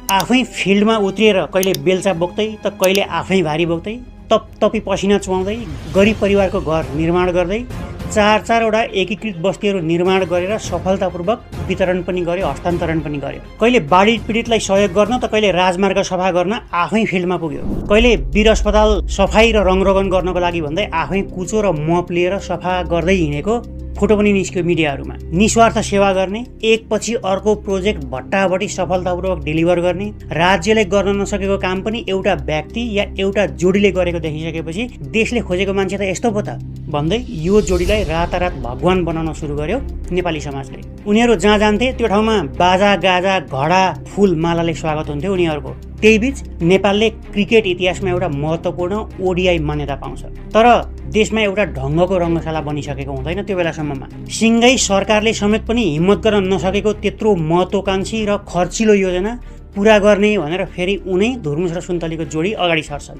आफै फिल्डमा उत्रिएर कहिले बेल्चा बोक्दै त कहिले आफै भारी बोक्दै तपी पसिना चुहाउँदै गरिब परिवारको घर निर्माण गर्दै चारवटा एकीकृत बस्तीहरू निर्माण गरेर सफलतापूर्वक वितरण पनि गर्यो, हस्तान्तरण पनि गर्यो। कहिले बाढी पीडितलाई सहयोग गर्न त कहिले राजमार्ग सफा गर्न आफै फिल्डमा पुग्यो। कहिले वीर अस्पताल सफाई र रङरोगन गर्नको लागि भन्दै आफै कुचो र मप लिएर सफा गर्दै हिँडेको फोटो पनि निस्क्यो मिडियाहरूमा। निस्वार्थ सेवा गर्ने, एकपछि अर्को प्रोजेक्ट भट्टाभट्टी सफलतापूर्वक डेलिभर गर्ने, राज्यले गर्न नसकेको काम पनि एउटा व्यक्ति या एउटा जोडीले गरेको देखिसकेपछि देशले खोजेको मान्छे त यस्तो पो त भन्दै यो जोडीलाई रातारात भगवान बनाउन सुरु गर्यो नेपाली समाजले। उनीहरू जहाँ जान्थे त्यो ठाउँमा बाजा गाजा घडा फुल मालाले स्वागत हुन्थ्यो उनीहरूको। त्यही बीच नेपालले क्रिकेट इतिहासमा एउटा महत्त्वपूर्ण ओडिआई मान्यता पाउँछ। तर देशमा एउटा ढङ्गको रङ्गशाला बनिसकेको हुँदैन त्यो बेलासम्ममा। सिँगै सरकारले समेत पनि हिम्मत गर्न नसकेको त्यत्रो महत्त्वकांक्षी र खर्चिलो योजना पुरा गर्ने भनेर फेरि उनै धुर्मुस र सुन्तलीको जोडी अगाडि सर्छन्।